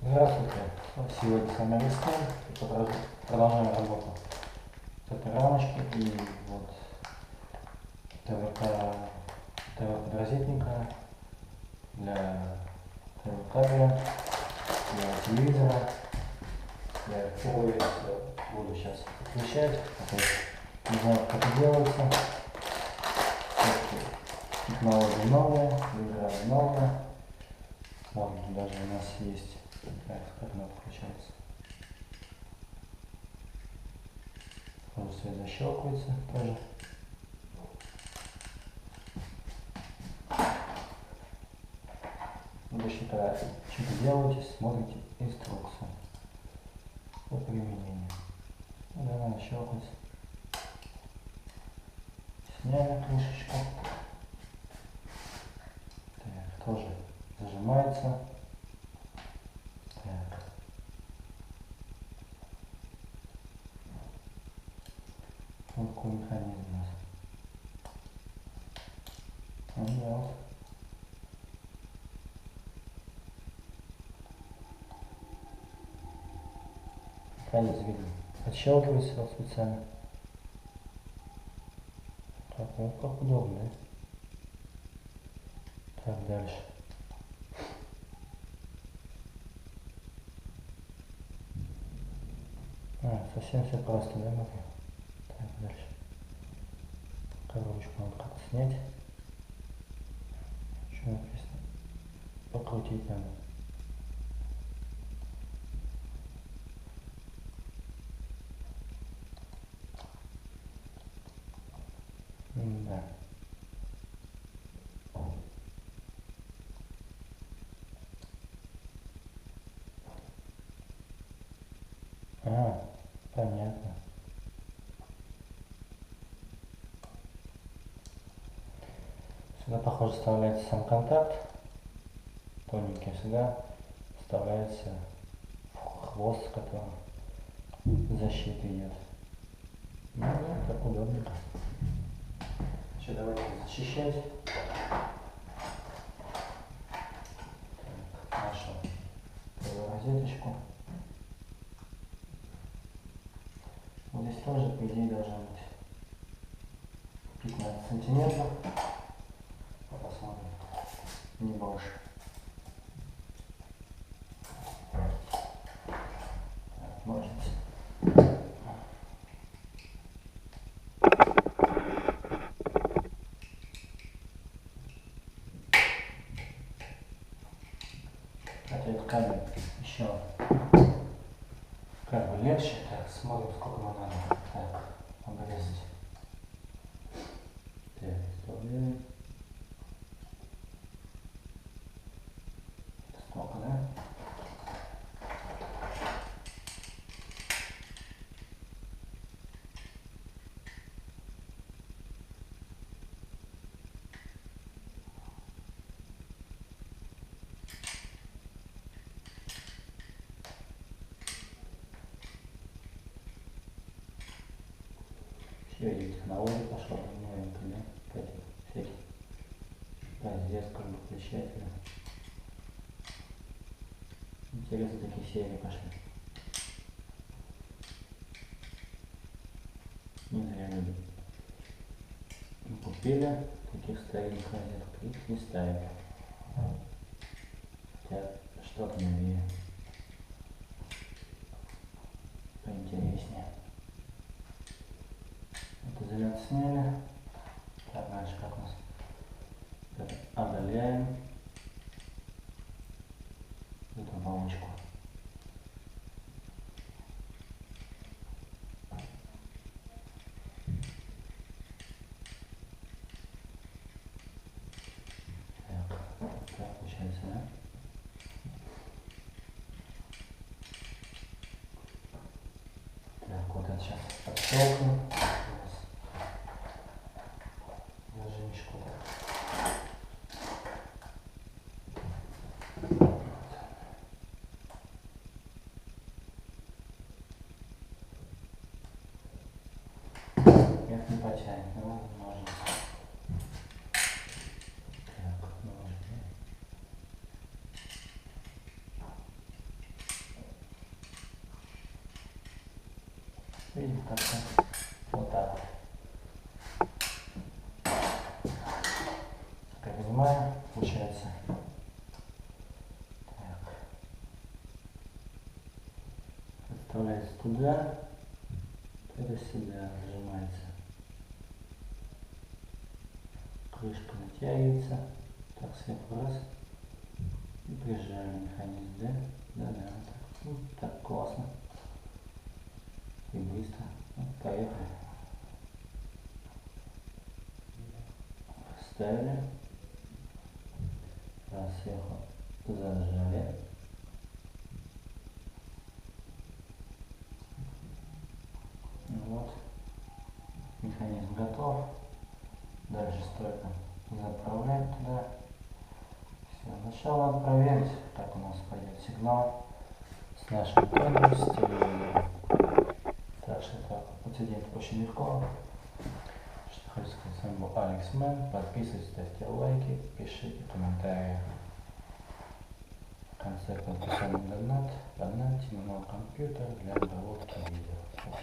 Здравствуйте! Сегодня с вами Алексей и продолжаем работу с этой рамочки и вот ТВ-подразделника для ТВ-кабеля, для телевизора. Я впервые буду сейчас включать, не знаю, как это делается. Технологии новые, выбираю новые. Вот даже у нас есть как она включается. Тоже свет защелкивается тоже. Вы считаете, что-то делаете, смотрите инструкцию по применению. Вот она щелкается. Сняли крышечку. Так, тоже зажимается. Так. Вот такой механизм у нас. Он делает. Конец видно. Отщелкивается вот специально. Так, ну как удобно, да? Так, дальше. Совсем все просто, да, можно? Так, дальше. Коробочку надо как-то снять. Что написано? Покрутить надо. Да. Понятно. Сюда, похоже, вставляется сам контакт. Тоненький. Сюда вставляется хвост, который защиты идет. Ну да, так удобненько. Что, давайте зачищать. Так, нашу розеточку. Вот здесь тоже, по идее, должно быть 15 сантиметров. Посмотрим. Не больше. Так, ножницы. Хотя это камень еще как бы легче. Так, смотрим, сколько нам надо. Так, обрезать. Так, вставляем. Столько, да? Все, и технология пошла, новенькая, да? Кстати, всякие. Да, здесь как бы включателя. Интересно, такие серии пошли. Не зря люди. Купили таких старинных розеток, их не ставили. Хотя что-то новее. Поинтереснее. Это заряд сняли. Так, дальше как у нас? Оголяем эту балочку. Так получается, да? Так, вот это сейчас отщелкну. Зажимчику. Это не потянет, но можно. Так, можно. Видим как-то вот так. Поднимаем, получается. Так. Отправляется туда, это сюда нажимается. Крышка натягивается. Так, сверху раз. И прижали механизм, да? Да. Так, ну, так классно. И быстро. Ну, поехали. Вставили. Раз сверху зажали. Вот. Механизм готов. Дальше стоит заправлять туда. Все. Сначала надо проверить, как у нас пойдет сигнал с нашим таймером, с телевизором. Так что это подсоединить очень легко. Что хочу сказать, с вами был Алекс Мэн. Подписывайтесь, ставьте лайки, пишите комментарии. В конце подписания донат. Донатьте на мой компьютер для обработки видео.